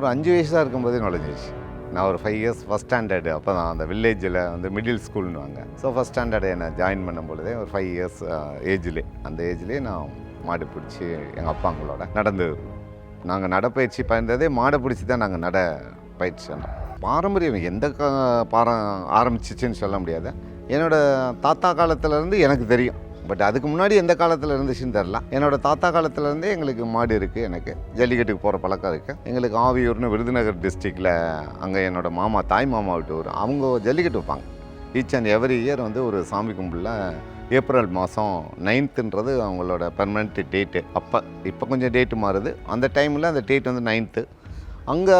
ஒரு 5 வயசாக இருக்கும்போதே நுழைஞ்சிச்சு. நான் ஒரு 5 இயர்ஸ் ஃபஸ்ட் ஸ்டாண்டர்டு அப்போ தான் அந்த வில்லேஜில் வந்து மிடில் ஸ்கூல்னுவாங்க. ஸோ ஃபஸ்ட் ஸ்டாண்டர்டு என்னை ஜாயின் பண்ணும் பொழுதே ஒரு 5 இயர்ஸ் அந்த ஏஜ்லேயே நான் மாடு பிடிச்சி எங்கள் அப்பாங்களோட நடந்து நாங்கள் நடப்பயிற்சி பயந்ததே மாடை பிடிச்சி தான் நாங்கள் நட பயிற்சி. பாரம்பரியம் எந்த ஆரம்பிச்சிச்சுன்னு சொல்ல முடியாது. என்னோடய தாத்தா காலத்துலேருந்து எனக்கு தெரியும். பட் அதுக்கு முன்னாடி எந்த காலத்தில் இருந்துச்சுன்னு தெரில. என்னோடய தாத்தா காலத்துலேருந்தே எங்களுக்கு மாடு இருக்குது. எனக்கு ஜல்லிக்கட்டுக்கு போகிற பழக்கம் இருக்குது. எங்களுக்கு ஆவியூர்னு விருதுநகர் டிஸ்ட்ரிக்டில் அங்கே என்னோடய மாமா தாய் மாமா விட்டு வரும். அவங்க ஜல்லிக்கட்டு வைப்பாங்க. ஈச் அண்ட் எவ்ரி இயர் வந்து ஒரு சாமி கும்பிடல ஏப்ரல் மாதம் 9th அவங்களோட பெர்மனெண்ட் டேட்டு. இப்போ கொஞ்சம் டேட்டு மாறுது. அந்த டைமில் அந்த டேட் வந்து 9th. அங்கே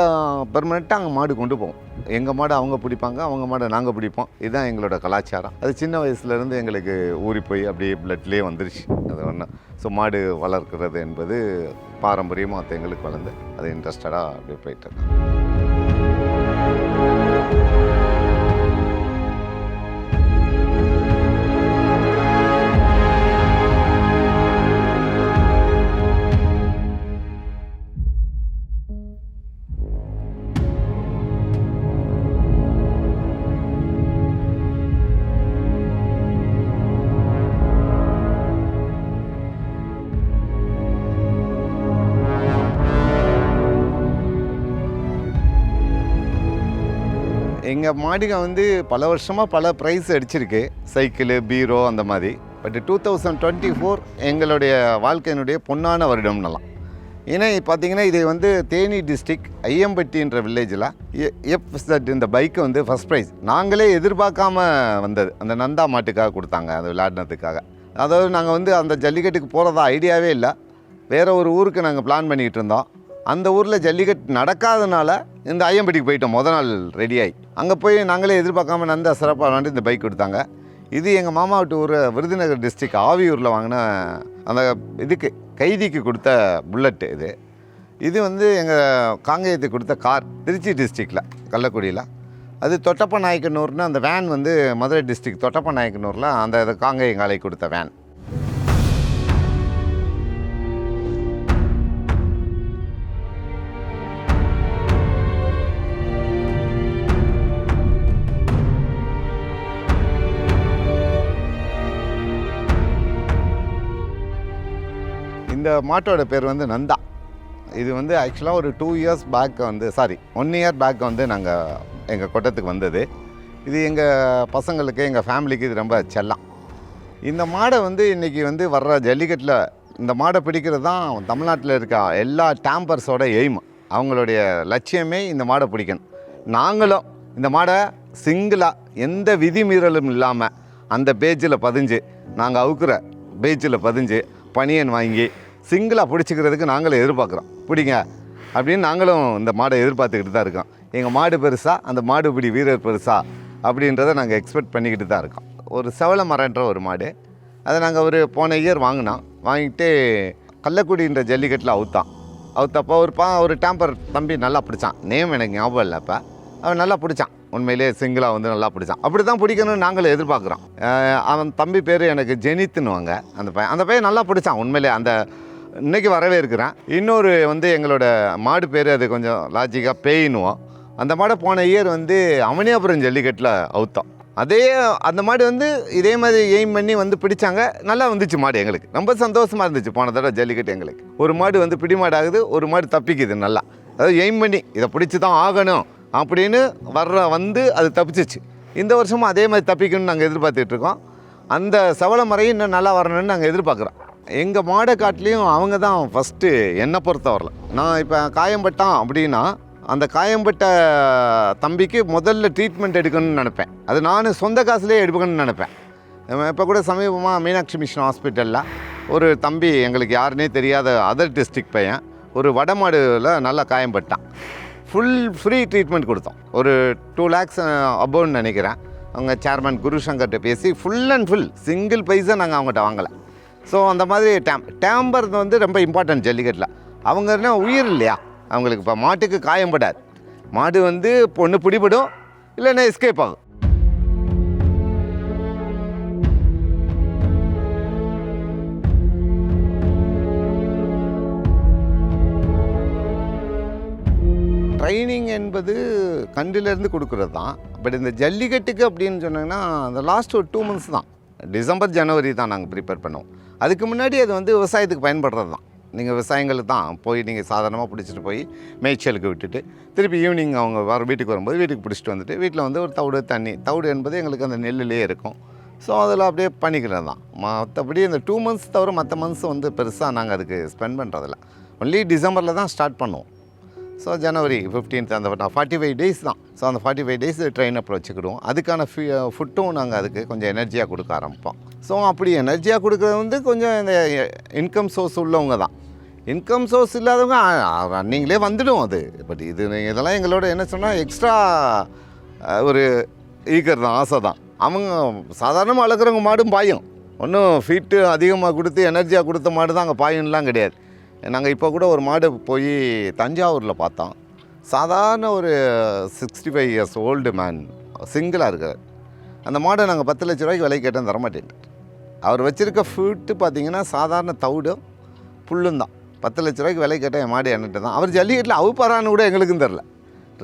பெர்மனெண்ட்டாக அங்கே மாடு கொண்டு போவோம். எங்கள் மாடு அவங்க பிடிப்பாங்க, அவங்க மாடை நாங்கள் பிடிப்போம். இதுதான் எங்களோட கலாச்சாரம். அது சின்ன வயசுலேருந்து எங்களுக்கு ஊறி போய் அப்படியே பிளட்லேயே வந்துருச்சு அது ஒன்று. ஸோ மாடு வளர்க்குறது என்பது பாரம்பரியமாக அது எங்களுக்கு வளர்ந்து அது இன்ட்ரெஸ்டடாக அப்படியே போயிட்டு. எங்கள் மாடுக வந்து பல வருஷமாக பல ப்ரைஸ் அடிச்சிருக்கு. சைக்கிளு, பீரோ அந்த மாதிரி. பட் 2024 எங்களுடைய வாழ்க்கையினுடைய பொன்னான வருடம்னலாம். ஏன்னா பார்த்தீங்கன்னா இது வந்து தேனி டிஸ்ட்ரிக்ட் ஐயம்பட்டின்ற வில்லேஜில் எஃப்செட் இந்த பைக்கு வந்து ஃபஸ்ட் ப்ரைஸ் நாங்களே எதிர்பார்க்காம வந்தது. அந்த நந்தா மாட்டுக்காக கொடுத்தாங்க, அது விளையாடினதுக்காக. அதாவது நாங்கள் வந்து அந்த ஜல்லிக்கட்டுக்கு போகிறதா ஐடியாவே இல்லை. வேறு ஒரு ஊருக்கு நாங்கள் பிளான் பண்ணிக்கிட்டு இருந்தோம். அந்த ஊரில் ஜல்லிக்கட்டு நடக்காதனால இந்த ஐயம்பட்டிக்கு போயிட்டோம். முதல் நாள் ரெடியாகி அங்கே போய் நாங்களே எதிர்பார்க்காம நந்த சிறப்பாக விளாண்டு இந்த பைக் கொடுத்தாங்க. இது எங்கள் மாமா விட்டு ஊர் விருதுநகர் டிஸ்ட்ரிக்ட் ஆவியூரில் வாங்கின அந்த இதுக்கு கைதிக்கு கொடுத்த புல்லட்டு. இது வந்து எங்கள் காங்கேயத்துக்கு கொடுத்த கார் திருச்சி டிஸ்ட்ரிக்டில் கள்ளக்குடியில். அது தொட்டப்ப நாயக்கனூர்னு அந்த வேன் வந்து மதுரை டிஸ்ட்ரிக்ட் தொட்டப்ப நாயக்கனூரில் அந்த காங்கேயங்காலை கொடுத்த வேன். இந்த மாட்டோட பேர் வந்து நந்தா. இது வந்து ஆக்சுவலாக ஒரு 1 இயர் பேக் வந்து நாங்கள் எங்கள் கொட்டத்துக்கு வந்தது. இது எங்கள் பசங்களுக்கு, எங்கள் ஃபேமிலிக்கு இது ரொம்ப செல்லம். இந்த மாடை வந்து இன்றைக்கி வந்து வர்ற ஜல்லிக்கட்டில் இந்த மாடை பிடிக்கிறது தான் தமிழ்நாட்டில் இருக்க எல்லா டேம்பர்ஸோட எய்ம். அவங்களுடைய லட்சியமே இந்த மாடை பிடிக்கணும். நாங்களும் இந்த மாடை சிங்கிளாக எந்த விதிமீறலும் இல்லாமல் அந்த பேஜில் பதிஞ்சு நாங்கள் அவுக்குற பேஜில் பதிஞ்சு பனியன் வாங்கி சிங்கிளாக பிடிச்சிக்கிறதுக்கு நாங்களும் எதிர்பார்க்குறோம். பிடிங்க அப்படின்னு நாங்களும் இந்த மாடை எதிர்பார்த்துக்கிட்டு தான் இருக்கோம். எங்கள் மாடு பெருசா, அந்த மாடுபிடி வீரர் பெருசா அப்படின்றத நாங்கள் எக்ஸ்பெக்ட் பண்ணிக்கிட்டு தான் இருக்கோம். ஒரு செவல மரன்ற ஒரு மாடு, அதை நாங்கள் ஒரு போன இயர் வாங்கிட்டு கள்ளக்குடின்ற ஜல்லிக்கட்டில் அவுத்தப்போ ஒரு டேம்பர் தம்பி நல்லா பிடிச்சான். நேம் எனக்கு ஞாபகம் இல்லை. அப்போ அவன் நல்லா பிடிச்சான். உண்மையிலே சிங்கிளாக வந்து நல்லா பிடிச்சான். அப்படி தான் பிடிக்கணும்னு நாங்களும் எதிர்பார்க்குறோம். அவன் தம்பி பேர் எனக்கு ஜெனித்துன்னுவாங்க. அந்த பையன் நல்லா பிடிச்சான். உண்மையிலே இன்றைக்கி வரவே இருக்கிறான். இன்னொரு வந்து எங்களோட மாடு பேர் அது கொஞ்சம் லாஜிக்காக பேயின்னுவோம். அந்த மாடை போன இயர் வந்து அவனியாபுரம் ஜல்லிக்கட்டில் அவுத்தோம். அந்த மாடு வந்து இதே மாதிரி எய்ம் பண்ணி வந்து பிடிச்சாங்க. நல்லா வந்துச்சு மாடு. எங்களுக்கு ரொம்ப சந்தோஷமாக இருந்துச்சு. போன தடவை ஜல்லிக்கட்டு எங்களுக்கு ஒரு மாடு வந்து பிடி மாடு ஆகுது, ஒரு மாடு தப்பிக்குது நல்லா. அதாவது எய்ம் பண்ணி இதை பிடிச்சி தான் ஆகணும் அப்படின்னு வந்து அது தப்பிச்சிச்சு. இந்த வருஷமும் அதே மாதிரி தப்பிக்கணும்னு நாங்கள் எதிர்பார்த்துட்ருக்கோம். அந்த செவல மறையும் இன்னும் நல்லா வரணும்னு நாங்கள் எதிர்பார்க்குறோம். எங்கள் மாடை காட்டிலையும் அவங்க தான் ஃபஸ்ட்டு என்னை பொறுத்த வரல. நான் இப்போ காயம்பட்டான் அப்படின்னா அந்த காயம்பட்ட தம்பிக்கு முதல்ல ட்ரீட்மெண்ட் எடுக்கணும்னு நினப்பேன். அது நான் சொந்த காசுலேயே எடுக்கணும்னு நினப்பேன். இப்போ கூட சமீபமாக மீனாட்சி மிஷன் ஹாஸ்பிட்டலில் ஒரு தம்பி எங்களுக்கு யாருன்னே தெரியாத அதர் டிஸ்ட்ரிக்ட் பையன் ஒரு வடமாடுல நல்லா காயம்பட்டான். ஃப்ரீ ட்ரீட்மெண்ட் கொடுத்தோம். ஒரு 2 lakhs அபோவ்னு நினைக்கிறேன். அவங்க சேர்மன் குருசங்கர்கிட்ட பேசி ஃபுல் அண்ட் ஃபுல் சிங்கிள் பைசா நாங்கள் அவங்ககிட்ட வாங்கலை. ஸோ அந்த மாதிரி டேம்பர் வந்து ரொம்ப இம்பார்ட்டன்ட் ஜல்லிக்கட்டில். அவங்க என்ன உயிர் இல்லையா அவங்களுக்கு. இப்போ மாட்டுக்கு காயம்படாது. மாடு வந்து ஒன்று பிடிபடும், இல்லைன்னா எஸ்கேப் ஆகும். ட்ரைனிங் என்பது கண்டிலேருந்து கொடுக்குறது தான். பட் இந்த ஜல்லிக்கட்டுக்கு அப்படின்னு சொன்னாங்கன்னா அந்த லாஸ்ட் ஒரு 2 months தான், டிசம்பர் ஜனவரி தான் நாங்கள் ப்ரிப்பேர் பண்ணுவோம். அதுக்கு முன்னாடி அது வந்து விவசாயத்துக்கு பயன்படுறது தான். நீங்கள் விவசாயங்களுக்கு தான் போய் நீங்கள் சாதாரணமாக பிடிச்சிட்டு போய் மேய்ச்சலுக்கு விட்டுட்டு திருப்பி ஈவினிங் அவங்க வீட்டுக்கு வரும்போது வீட்டுக்கு பிடிச்சிட்டு வந்துட்டு வீட்டில் வந்து ஒரு தவிடு தண்ணி, தவிடு என்பது எங்களுக்கு அந்த நெல்லுலேயே இருக்கும். ஸோ அதில் அப்படியே பண்ணிக்கிறது தான். மற்றபடி இந்த 2 months தவிர மற்ற மந்த்ஸ் வந்து பெருசாக நாங்கள் அதுக்கு ஸ்பெண்ட் பண்ணுறதில்ல. ஒன்லி டிசம்பரில் தான் ஸ்டார்ட் பண்ணுவோம். ஸோ ஜனவரி 15th அந்த 45 days தான். ஸோ அந்த 45 days ட்ரெயின் அப்பில் வச்சுக்கிடுவோம். அதுக்கான ஃபுட்டும் நாங்கள் அதுக்கு கொஞ்சம் எனர்ஜியாக கொடுக்க ஆரம்பிப்போம். ஸோ அப்படி எனர்ஜியாக கொடுக்குறது வந்து கொஞ்சம் இந்த இன்கம் சோர்ஸ் உள்ளவங்க தான். இன்கம் சோர்ஸ் இல்லாதவங்க ரன்னிங்லேயே வந்துடும் அது. பட் இதெல்லாம் எங்களோட என்ன சொன்னால் எக்ஸ்ட்ரா ஒரு ஈகர் தான், ஆசை தான். அவங்க சாதாரணமாக வளர்க்குறவங்க மாடும் பாயும், ஒன்றும் ஃபீட்டு அதிகமாக கொடுத்து எனர்ஜியாக கொடுத்த மாடு தான் அங்கே பாயும்லாம் கிடையாது. நாங்கள் இப்போ கூட ஒரு மாடு போய் தஞ்சாவூரில் பார்த்தோம். சாதாரண ஒரு 65 years old மேன் சிங்கிளாக இருக்கார். அந்த மாடை நாங்கள் 10 லட்ச ரூபாய்க்கு விலை கேட்டேன், தரமாட்டேன். அவர் வச்சுருக்க ஃபுட்டு பார்த்திங்கன்னா சாதாரண தவிடும் புல்லும் தான். 10 லட்ச ரூபாய்க்கு விலை கேட்டால் என் மாடு என்கிட்ட தான். அவர் ஜல்லிக்கட்டில் அவுப்பாரான்னு கூட எங்களுக்கும் தெரில.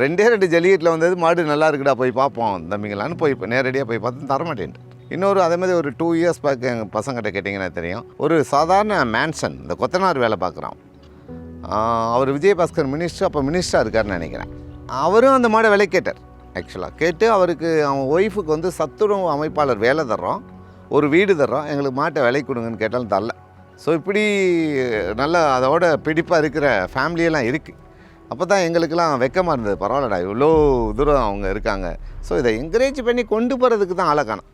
2 ஜல்லிக்கட்டில் வந்தது, மாடு நல்லா இருக்குடா போய் பார்ப்போம் தம்பிங்களான்னு போய் நேரடியாக போய் பார்த்து தரமாட்டேன். இன்னொரு அதே மாதிரி ஒரு 2 years பேக் எங்கள் பசங்கிட்ட கேட்டிங்கன்னா தெரியும், ஒரு சாதாரண மேன்சன் இந்த கொத்தனார் வேலை பார்க்குறான். அவர் விஜயபாஸ்கர் மினிஸ்டர், அப்போ மினிஸ்டராக இருக்காருன்னு நினைக்கிறேன். அவரும் அந்த மாடை விலை கேட்டார். ஆக்சுவலாக கேட்டு அவருக்கு அவன் ஒய்ஃபுக்கு வந்து சத்துணவு அமைப்பாளர் வேலை தர்றோம், ஒரு வீடு தர்றோம், எங்களுக்கு மாட்டை விலை கொடுங்கன்னு கேட்டாலும் தரல. ஸோ இப்படி நல்லா அதோட பிடிப்பாக இருக்கிற ஃபேமிலியெல்லாம் இருக்குது. அப்போ தான் எங்களுக்கெல்லாம் வெக்கமாக இருந்தது, பரவாயில்லடா இவ்வளோ தூரம் அவங்க இருக்காங்க. ஸோ இதை என்கரேஜ் பண்ணி கொண்டு போகிறதுக்கு தான் ஆளை காணும்.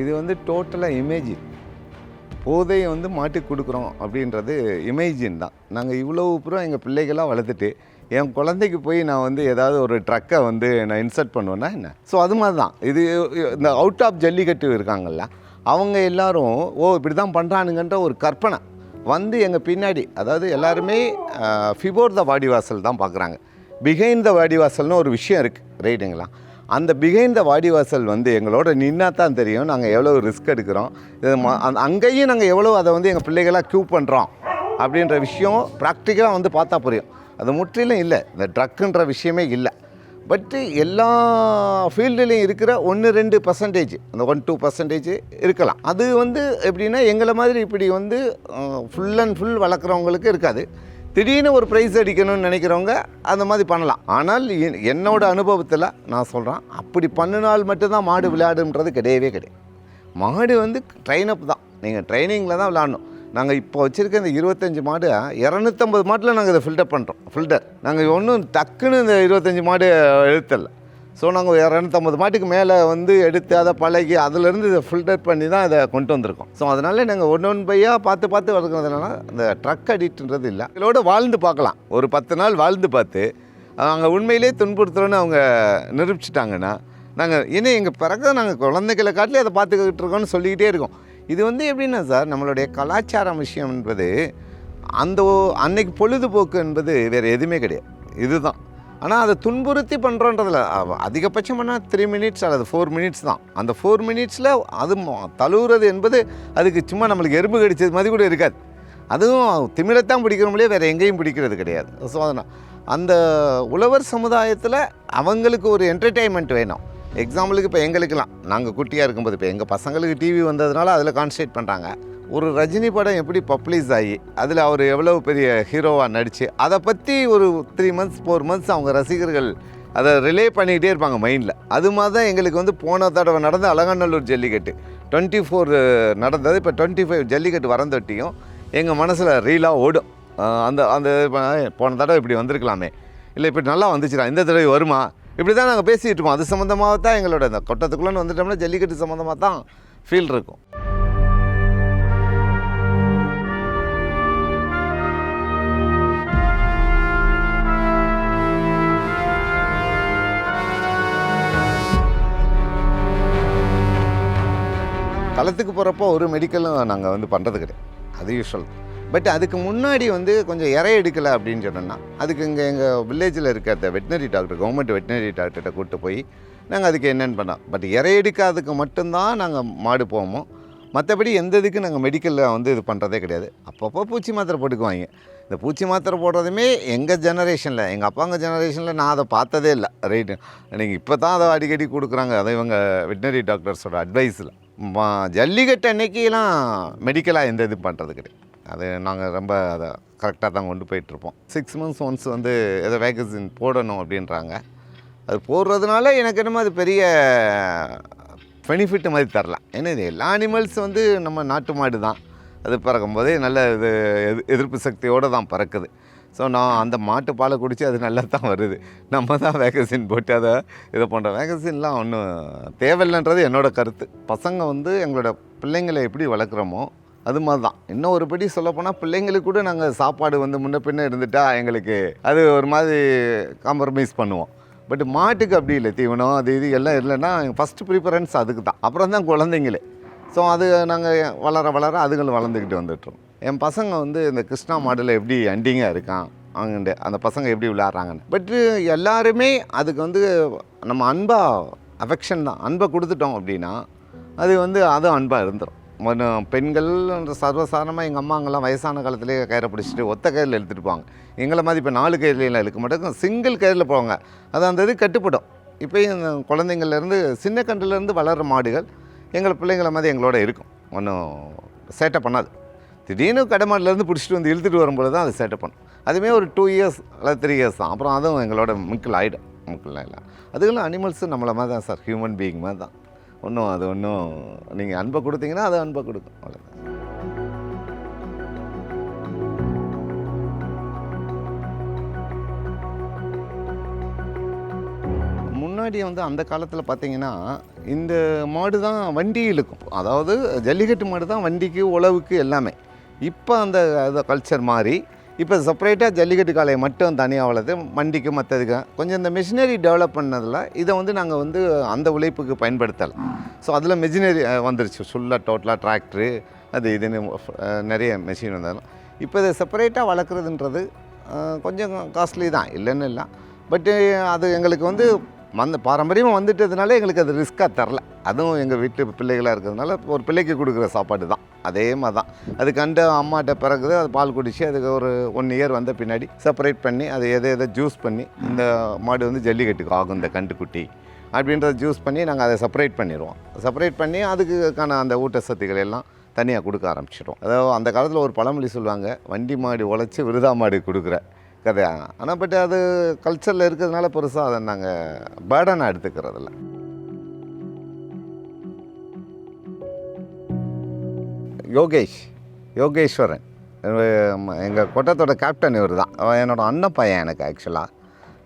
இது வந்து டோட்டலாக இமேஜின். போதையை வந்து மாட்டுக்கு கொடுக்குறோம் அப்படின்றது இமேஜின் தான். நாங்கள் இவ்வளோ புறம் எங்கள் பிள்ளைகளாக வளர்த்துட்டு என் குழந்தைக்கு போய் நான் வந்து ஏதாவது ஒரு ட்ரக்கை வந்து நான் இன்சர்ட் பண்ணுவேன்னா என்ன? ஸோ அது மாதிரி தான் இது. இந்த அவுட் ஆஃப் ஜல்லிக்கட்டு இருக்காங்கல்ல, அவங்க எல்லோரும் இப்படி தான் பண்ணுறானுங்கன்ற ஒரு கற்பனை வந்து எங்கள் பின்னாடி, அதாவது எல்லாருமே ஃபிபோர் த வாடிவாசல் தான் பார்க்குறாங்க. பிஹைண்ட் த வாடிவாசல்னு ஒரு விஷயம் இருக்குது, ரைட்டுங்களா? அந்த பிஹைண்ட் த வாடிவாசல் வந்து எங்களோட நின்னா தான் தெரியும் நாங்கள் எவ்வளோ ரிஸ்க் எடுக்கிறோம். அங்கேயும் நாங்கள் எவ்வளோ அதை வந்து எங்கள் பிள்ளைகளாக க்யூ பண்ணுறோம் அப்படின்ற விஷயம் ப்ராக்டிக்கலாக வந்து பார்த்தா புரியும். அது முற்றிலும் இல்லை, இந்த ட்ரக்குன்ற விஷயமே இல்லை. பட்டு எல்லா ஃபீல்டுலேயும் இருக்கிற 1-2% அந்த 1-2% இருக்கலாம். அது வந்து எப்படின்னா எங்களை மாதிரி இப்படி வந்து ஃபுல் அண்ட் ஃபுல் வளர்க்குறவங்களுக்கு இருக்காது. திடீர்னு ஒரு ப்ரைஸ் அடிக்கணும்னு நினைக்கிறவங்க அந்த மாதிரி பண்ணலாம். ஆனால் என்னோட அனுபவத்தில் நான் சொல்கிறேன், அப்படி பண்ணினால் மட்டும்தான் மாடு விளையாடுன்றது கிடையவே கிடையாது. மாடு வந்து ட்ரெயின் அப் தான், நீங்கள் ட்ரைனிங்கில் தான் விளையாடணும். நாங்கள் இப்போ வச்சுருக்க இந்த 25 மாடு 250 மாட்டில் நாங்கள் இதை ஃபில்டர் பண்ணுறோம். ஃபில்டர் நாங்கள் ஒன்றும் டக்குன்னு இந்த 25 மாடு எழுத்தல. ஸோ நாங்கள் 250 மாட்டுக்கு மேலே வந்து எடுத்து அதை பழகி அதிலேருந்து இதை ஃபில்டர் பண்ணி தான் இதை கொண்டு வந்திருக்கோம். ஸோ அதனால் நாங்கள் ஒன்று பையாக பார்த்து வளர்க்குறதுனால இந்த ட்ரக் அடிக்ட்ன்றது இல்லை. இதோட வாழ்ந்து பார்க்கலாம், ஒரு 10 நாள் வாழ்ந்து பார்த்து அங்கே உண்மையிலே துன்புறுத்துறோன்னு அவங்க நிரூபிச்சிட்டாங்கன்னா நாங்கள் இன்னும் எங்கள் பிறகு நாங்கள் குழந்தைகளை காட்டிலே அதை பார்த்துக்கிட்டு இருக்கோம்னு சொல்லிக்கிட்டே இருக்கோம். இது வந்து எப்படின்னா சார், நம்மளுடைய கலாச்சாரம் விஷயம் என்பது அந்த அன்னைக்கு பொழுதுபோக்கு என்பது வேறு எதுவுமே கிடையாது, இதுதான். ஆனால் அதை துன்புறுத்தி பண்ணுறோன்றதில் அதிகபட்சம் பண்ணால் 3 minutes அல்லது 4 minutes தான். அந்த 4 minutesல அது தழுவுறது என்பது அதுக்கு சும்மா நம்மளுக்கு எறும்பு கடிச்சது மாதிரி கூட இருக்காது. அதுவும் திமிரத்தான் பிடிக்கிறோம்லையே வேறு எங்கேயும் பிடிக்கிறது கிடையாது. ஸோ அதனால் அந்த உழவர் சமுதாயத்தில் அவங்களுக்கு ஒரு என்டர்டெயின்மெண்ட் வேணும். எக்ஸாம்பிளுக்கு இப்போ எங்களுக்கெல்லாம் நாங்கள் குட்டியாக இருக்கும்போது இப்போ எங்கள் பசங்களுக்கு டிவி வந்ததுனால அதில் கான்சன்ட்ரேட் பண்ணுறாங்க. ஒரு ரஜினி படம் எப்படி பப்ளிஷ் ஆகி அதில் அவர் எவ்வளோ பெரிய ஹீரோவாக நடித்து அதை பற்றி ஒரு 3 months 4 months அவங்க ரசிகர்கள் அதை ரிலே பண்ணிக்கிட்டே இருப்பாங்க மைண்டில். அது மாதிரி தான் எங்களுக்கு வந்து போன தடவை நடந்த அலங்காநல்லூர் ஜல்லிக்கட்டு 24 நடந்தது. இப்போ 25 ஜல்லிக்கட்டு வரந்தொட்டியும் எங்கள் மனசில் ரீலாக ஓடும். அந்த அந்த போன தடவை இப்படி வந்திருக்கலாமே, இல்லை இப்படி நல்லா வந்துச்சுடா, இந்த தடவை வருமா, இப்படி தான் நாங்கள் பேசிகிட்டு இருப்போம். அது சம்மந்தமாக தான் எங்களோட இந்த கொட்டத்துக்குள்ளே வந்துட்டோம்னா ஜல்லிக்கட்டு சம்மந்தமாக தான் ஃபீல் இருக்கும். களத்துக்கு போகிறப்போ ஒரு மெடிக்கலும் நாங்கள் வந்து பண்ணுறது கிடையாது, அது யூஸ்வல். பட் அதுக்கு முன்னாடி வந்து கொஞ்சம் இறை எடுக்கலை அப்படின்னு சொன்னோன்னா அதுக்கு இங்கே எங்கள் வில்லேஜில் இருக்கிற வெட்டினரி டாக்டர், கவர்மெண்ட் வெட்டினரி டாக்டர்கிட்ட கூப்பிட்டு போய் நாங்கள் அதுக்கு என்னென்னு பண்ணோம். பட் இறை எடுக்காததுக்கு மட்டும்தான் நாங்கள் மாடு போவோமோ, மற்றபடி எந்த இதுக்கு நாங்கள் மெடிக்கலில் வந்து இது பண்ணுறதே கிடையாது. அப்பப்போ பூச்சி மாத்திரை போட்டுக்குவாங்க. இந்த பூச்சி மாத்திரை போடுறதுமே எங்கள் ஜெனரேஷனில், எங்கள் அப்பாங்க ஜெனரேஷனில் நான் அதை பார்த்ததே இல்லை. ரைட்டு, நீங்கள் இப்போ தான் அதை அடிக்கடி கொடுக்குறாங்க, அதை இவங்க வெட்டினரி டாக்டர்ஸோட அட்வைஸில். ஜல்லிக்கட்டு அன்னைக்கெலாம் மெடிக்கலாக எந்த இது பண்ணுறது கிடையாது. அது நாங்கள் ரொம்ப அதை கரெக்டாக தான் கொண்டு போயிட்டுருப்போம். 6 months ஒன்ஸ் வந்து எதை வேக்சின் போடணும் அப்படின்றாங்க. அது போடுறதுனால எனக்கு என்னமோ அது பெரிய பெனிஃபிட் மாதிரி தரலாம். ஏன்னா இது எல்லா அனிமல்ஸ் வந்து நம்ம நாட்டு மாடு தான், அது பறக்கும் போதே நல்ல இது எதிர்ப்பு சக்தியோடு தான் பறக்குது. ஸோ நான் அந்த மாட்டு பாலை குடித்து அது நல்லா தான் வருது. நம்ம தான் வேக்சின் போட்டு அதை இதை பண்ணுற வேக்சின்லாம் ஒன்றும் தேவையில்லைன்றது என்னோடய கருத்து. பசங்க வந்து எங்களோட பிள்ளைங்களை எப்படி வளர்க்குறோமோ அது மாதிரி தான். இன்னும் ஒரு படி சொல்லப்போனால் பிள்ளைங்களுக்கு கூட நாங்கள் சாப்பாடு வந்து முன்ன பின்ன இருந்துட்டால் எங்களுக்கு அது ஒரு மாதிரி காம்ப்ரமைஸ் பண்ணுவோம். பட் மாட்டுக்கு அப்படி இல்லை, தீவனம் அது இது எல்லாம் இல்லைன்னா ஃபஸ்ட்டு ப்ரிஃபரன்ஸ் அதுக்கு தான், அப்புறம் தான் குழந்தைங்களே. ஸோ அது நாங்கள் வளர வளர அதுங்களும் வளர்ந்துக்கிட்டு வந்துட்டுருவோம். என் பசங்க வந்து இந்த கிருஷ்ணா மாடலில் எப்படி அண்டிங்காக இருக்கான் அங்கே அந்த பசங்க எப்படி விளையாடுறாங்கன்னு. பட்டு எல்லாருமே அதுக்கு வந்து நம்ம அன்பாக அஃபெக்ஷன் தான், அன்பை கொடுத்துட்டோம் அப்படின்னா அது வந்து அதுவும் அன்பாக இருந்துடும். பெண்கள் சர்வசாதாரணமாக எங்கள் அம்மாங்கெல்லாம் வயசான காலத்துலேயே கயிறை பிடிச்சிட்டு ஒத்த கயிறில் இழுத்துட்டு போவாங்க. எங்களை மாதிரி இப்போ 4 கயிறுலாம் இழுக்க மாட்டாங்க, சிங்கிள் கயிறில் போவாங்க. அது அந்த இது கட்டுப்படும். இப்போயும் குழந்தைங்கள்லேருந்து சின்ன கன்றுலேருந்து வளர்கிற மாடுகள் எங்கள் பிள்ளைங்கள மாதிரி எங்களோட இருக்கும், ஒன்றும் சேட்டை பண்ணாது. திடீர்னு கடைமாட்டிலேருந்து பிடிச்சிட்டு வந்து இழுத்துட்டு வரும்போது தான் அது சேட்டை பண்ணும். அதுவுமே ஒரு 2 years அல்லது 3 years தான், அப்புறம் அதுவும் எங்களோட மிக்கில் ஆகிடும். மிக்கில் இல்லை, அதுக்கெல்லாம் அனிமல்ஸு நம்மளை மாதிரி தான் சார், ஹியூமன் பீயிங் மாதிரி தான். அது ஒன்றும் நீங்கள் அன்பை கொடுத்தீங்கன்னா அது அன்பை கொடுக்கும், அவ்வளோதான். முன்னாடி வந்து அந்த காலத்தில் பார்த்தீங்கன்னா இந்த மாடு தான் வண்டி இழுக்கும், அதாவது ஜல்லிக்கட்டு மாடு தான் வண்டிக்கு உழவுக்கு எல்லாமே. இப்போ அந்த கல்ச்சர் மாறி இப்போ செப்பரேட்டாக ஜல்லிக்கட்டு காளையை மட்டும் தனியாக வளர்த்து வண்டிக்கு மற்றதுக்கு கொஞ்சம் இந்த மிஷினரி டெவலப் பண்ணதில் இதை வந்து நாங்கள் வந்து அந்த உழைப்புக்கு பயன்படுத்தலை. ஸோ அதில் மிஷினரி வந்துருச்சு, ஃபுல்லாக டோட்டலாக டிராக்டரு அது இதுன்னு நிறைய மிஷின் வந்தாலும். இப்போ இதை செப்பரேட்டாக வளர்க்குறதுன்றது கொஞ்சம் காஸ்ட்லி தான், இல்லைன்னு இல்லை. பட்டு அது எங்களுக்கு வந்து பாரம்பரியமாக வந்துட்டதுனால எங்களுக்கு அது ரிஸ்க்காக தரல. அதுவும் எங்கள் வீட்டு பிள்ளைகளாக இருக்கிறதுனால ஒரு பிள்ளைக்கு கொடுக்குற சாப்பாடு தான், அதே மாதிரி தான். அது கண்டு அம்மாட்ட பிறகுது அது பால் குடித்து அதுக்கு ஒரு 1 year வந்த பின்னாடி செப்பரேட் பண்ணி அது எதை ஜூஸ் பண்ணி இந்த மாடு வந்து ஜல்லிக்கட்டுக்கு ஆகும் இந்த கண்டுக்குட்டி அப்படின்றத ஜூஸ் பண்ணி நாங்கள் அதை செப்பரேட் பண்ணிடுவோம். செப்பரேட் பண்ணி அதுக்கான அந்த ஊட்டச்சத்துக்கள் எல்லாம் தனியாக கொடுக்க ஆரம்பிச்சிடுவோம். அதாவது அந்த காலத்தில் ஒரு பழமொழி சொல்லுவாங்க, வண்டி மாடு உழைச்சி விருதா மாடு கொடுக்குற கதை. ஆனால் பட் அது கல்ச்சரில் இருக்கிறதுனால பெருசாக அதை நாங்கள் பேர்டனாக எடுத்துக்கிறதில்ல. யோகேஸ்வரன் எங்கள் கொட்டத்தோட கேப்டன் இவர் தான். என்னோடய அண்ணன் பையன் எனக்கு ஆக்சுவலாக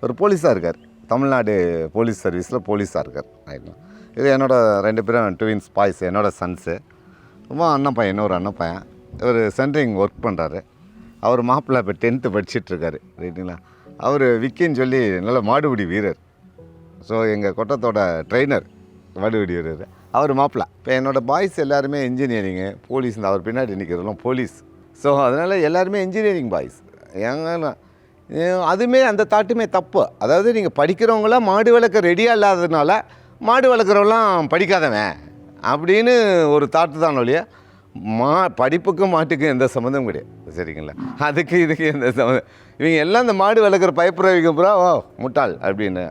ஒரு போலீஸாக இருக்கார், தமிழ்நாடு போலீஸ் சர்வீஸில் போலீஸாக இருக்கார். இது என்னோடய 2 பேரும் ட்வின்ஸ் பாய்ஸ், என்னோடய சன்ஸு. ரொம்ப அண்ணன் பையன், இன்னொரு அண்ணன் பையன் இவர் சென்ட்ரிங் ஒர்க் பண்ணுறாரு. அவர் மாப்பிள்ளை இப்போ 10th படிச்சிட்ருக்காரு, ரைட்டுங்களா. அவர் விக்கின்னு சொல்லி நல்ல மாடுபிடி வீரர். ஸோ எங்கள் கொட்டத்தோட ட்ரெயினர் மாடுபிடி வீரர் அவர் மாப்பிள்ளை. இப்போ என்னோடய பாய்ஸ் எல்லாருமே இன்ஜினியரிங்கு போலீஸ், அவர் பின்னாடி நிற்கிறதெல்லாம் போலீஸ். ஸோ அதனால் எல்லாருமே இன்ஜினியரிங் பாய்ஸ். அதுவுமே அந்த தாட்டுமே தப்பு. அதாவது நீங்கள் படிக்கிறவங்களாம் மாடு வளர்க்க ரெடியாக இல்லாததுனால மாடு வளர்க்குறவங்களாம் படிக்காதவன் அப்படின்னு ஒரு தாட்டு தான் ஒழிய படிப்புக்கும் மாட்டுக்கும் எந்த சம்மந்தமும் கிடையாது, சரிங்களா. அதுக்கு இதுக்கு எந்த சம்மந்தம். இவங்க எல்லாம் இந்த மாடு வளர்க்குற பைப்புறவிக்க பூரா முட்டாள் அப்படின்னு.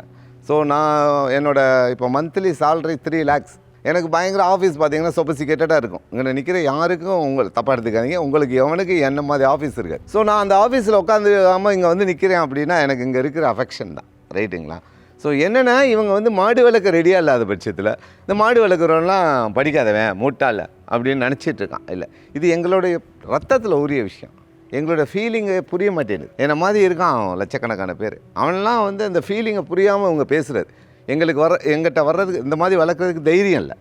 ஸோ நான் என்னோடய இப்போ மந்த்லி சேலரி 3 lakhs. எனக்கு பயங்கர ஆஃபீஸ் பார்த்தீங்கன்னா சொபிசிகேட்டடாக இருக்கும். இங்கே நிற்கிற யாருக்கும் உங்களுக்கு தப்பாக எடுத்துக்காதீங்க, உங்களுக்கு எவனுக்கு என்ன மாதிரி ஆஃபீஸ் இருக்காது. ஸோ நான் அந்த ஆஃபீஸில் உட்காந்துக்காமல் இங்கே வந்து நிற்கிறேன் அப்படின்னா எனக்கு இங்கே இருக்கிற அஃபெக்ஷன் தான், ரைட்டுங்களா. ஸோ என்னென்னா இவங்க வந்து மாடு வளர்க்க ரெடியாக இல்லாத பட்சத்தில் இந்த மாடு வளர்க்குறவங்களாம் படிக்காதவன் முட்டாள் அப்படின்னு நினச்சிட்ருக்கான். இல்லை, இது எங்களுடைய ரத்தத்தில் உரிய விஷயம். எங்களோட ஃபீலிங்கை புரிய மாட்டேங்குது. என்னை மாதிரி இருக்கான் லட்சக்கணக்கான பேர். அவனெலாம் வந்து அந்த ஃபீலிங்கை புரியாமல் அவங்க பேசுகிறது. எங்கிட்ட வர்றதுக்கு இந்த மாதிரி வளர்க்குறதுக்கு தைரியம் இல்லை.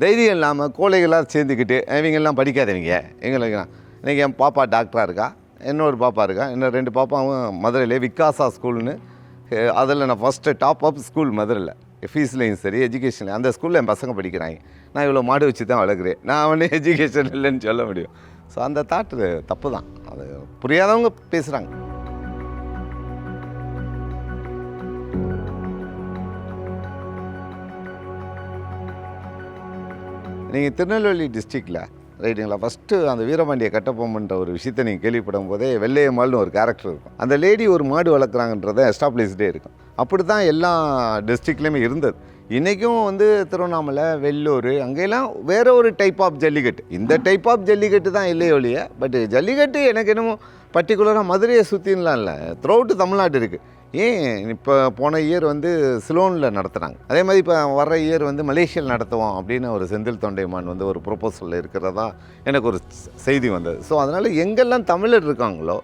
தைரியம் இல்லாமல் கோழைகளாக சேர்ந்துக்கிட்டு இவங்கெல்லாம் படிக்காதவங்க எங்களுக்கு. இன்றைக்கி என் பாப்பா டாக்டராக இருக்கா, இன்னொரு பாப்பா இருக்கா, இன்னும் 2 பாப்பாவும் மதுரையிலே விகாசா ஸ்கூல்னு, அதில் நான் ஃபஸ்ட்டு டாப் அப் ஸ்கூல் மதுரையில் ஃபீஸ்லேயும் சரி எஜுகேஷன்லையும். அந்த ஸ்கூலில் என் பசங்க படிக்கிறாங்க, நான் இவ்வளோ மாடு வச்சு தான் வளர்க்குறேன், நான் அவனே எஜுகேஷன் இல்லைன்னு சொல்ல முடியும். ஸோ அந்த தாட்டு தப்பு தான், அது புரியாதவங்க பேசுகிறாங்க. நீங்கள் திருநெல்வேலி டிஸ்ட்ரிக்டில் ரைட்டுங்களா, ஃபஸ்ட்டு அந்த வீரபாண்டிய கட்டபொம்மன்ற ஒரு விஷயத்தை நீங்கள் கேள்விப்படும் போதே வெள்ளையம்மாள்னு ஒரு கேரக்டர் இருக்கும். அந்த லேடி ஒரு மாடு வளர்க்குறாங்கன்றதை எஸ்டாப்ளிஷ்டே இருக்கும். அப்படி தான் எல்லா டிஸ்ட்ரிக்ட்லேயுமே இருந்தது. இன்றைக்கும் வந்து திருவண்ணாமலை, வெள்ளூர் அங்கெல்லாம் வேறு ஒரு டைப் ஆஃப் ஜல்லிக்கட்டு, இந்த டைப் ஆஃப் ஜல்லிக்கட்டு தான் இல்லையோ இல்லையா. பட் ஜல்லிக்கட்டு எனக்கு என்னமோ பர்டிகுலராக மதுரையை சுற்றின்லாம் இல்லை, த்ரூ அவுட் தமிழ்நாடு இருக்குது. ஏன் இப்போ போன இயர் வந்து சிலோனில் நடத்துகிறாங்க, அதே மாதிரி இப்போ வர்ற இயர் வந்து மலேசியாவில் நடத்துவோம் அப்படின்னு ஒரு செந்தில் தொண்டைமான் வந்து ஒரு ப்ரொப்போசலில் இருக்கிறதா எனக்கு ஒரு செய்தி வந்தது. ஸோ அதனால் எங்கெல்லாம் தமிழர் இருக்காங்களோ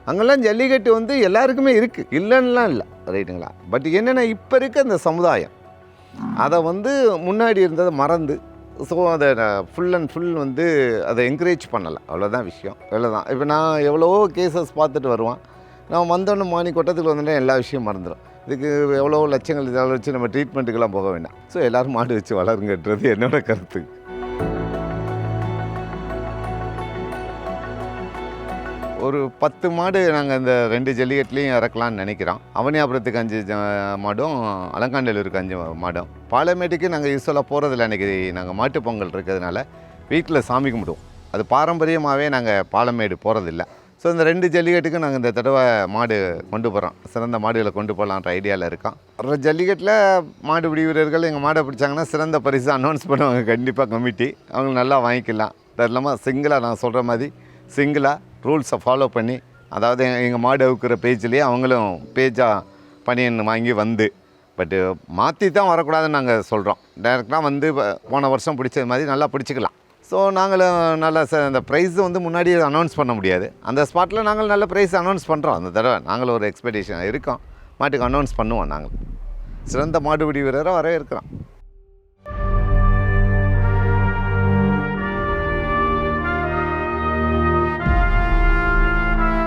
அங்கெல்லாம் ஜல்லிக்கட்டு வந்து எல்லாருக்குமே இருக்குது, இல்லைன்னுலாம் இல்லை ரைட்டுங்களா. பட் என்னென்னா இப்போ இருக்க அந்த சமுதாயம் அதை வந்து முன்னாடி இருந்ததை மறந்து, ஸோ அதை ஃபுல் அண்ட் ஃபுல் வந்து அதை என்கரேஜ் பண்ணலை, அவ்வளோதான் விஷயம், அவ்வளோதான். இப்போ நான் எவ்வளவோ கேசஸ் பார்த்துட்டு வருவான், நான் வந்தோன்னு மார்னிங் கொட்டத்துக்கு வந்தோடனே எல்லா விஷயம் மறந்துடும். இதுக்கு எவ்வளோ லட்சங்கள் இதெல்லாம் வச்சு நம்ம ட்ரீட்மெண்ட்டுக்கெல்லாம் போக வேண்டாம். ஸோ எல்லோரும் மாடு வச்சு வளருங்கன்றது என்னோடய கருத்து. ஒரு 10 மாடு நாங்கள் இந்த 2 ஜல்லிக்கட்டுலேயும் இறக்கலான்னு நினைக்கிறோம். அவனியாபுரத்துக்கு 5 மாடும், அலங்காண்டலூருக்கு 5 மாடும். பாலமேட்டுக்கு நாங்கள் யூஸ்வலாக போகிறதில்ல, அன்றைக்கி நாங்கள் மாட்டுப் பொங்கல் இருக்கிறதுனால வீட்டில் சாமி கும்பிடுவோம். அது பாரம்பரியமாகவே நாங்கள் பாலமேடு போகிறதில்ல. ஸோ இந்த 2 ஜல்லிக்கட்டுக்கு நாங்கள் இந்த தடவை மாடு கொண்டு போகிறோம், சிறந்த மாடுகளை கொண்டு போகலான்ற ஐடியாவில் இருக்கோம். வர ஜல்லிக்கட்டில் மாடுபிடி வீரர்கள் எங்கள் மாடை பிடிச்சாங்கன்னா சிறந்த பரிசு அனௌன்ஸ் பண்ணுவாங்க கண்டிப்பாக கமிட்டி, அவங்க நல்லா வாங்கிக்கலாம். அது இல்லாமல் சிங்கிளாக நான் சொல்கிற மாதிரி சிங்கிளாக ரூல்ஸை ஃபாலோ பண்ணி, அதாவது எங்கள் மாடு அவுக்கிற பேஜ்லேயே அவங்களும் பேஜாக பணியன் வாங்கி வந்து, பட்டு மாற்றி தான் வரக்கூடாதுன்னு நாங்கள் சொல்கிறோம். டைரெக்டாக வந்து போன வருஷம் பிடிச்சது மாதிரி நல்லா பிடிச்சிக்கலாம். ஸோ நாங்களும் நல்லா அந்த ப்ரைஸ் வந்து முன்னாடியே அனௌன்ஸ் பண்ண முடியாது, அந்த ஸ்பாட்டில் நாங்கள் நல்ல ப்ரைஸ் அனௌன்ஸ் பண்ணுறோம். அந்த தடவை நாங்கள் ஒரு எக்ஸ்பெக்டேஷன் இருக்கோம், மாட்டுக்கு அனௌன்ஸ் பண்ணுவோம். நாங்கள் சிறந்த மாடுபிடி வீரரை வரவேற்கிறோம்.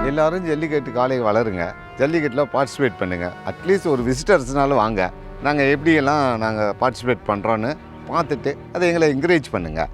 எல்லோரும் ஜல்லிக்கட்டு காலை வளருங்க, ஜல்லிக்கட்டில் பார்ட்டிசிபேட் பண்ணுங்கள். அட்லீஸ்ட் ஒரு விசிட்டர்ஸ்னாலும் வாங்க, நாங்கள் எப்படியெல்லாம் நாங்கள் பார்ட்டிசிபேட் பண்ணுறோன்னு பார்த்துட்டு அதை எங்களை என்கரேஜ் பண்ணுங்கள்.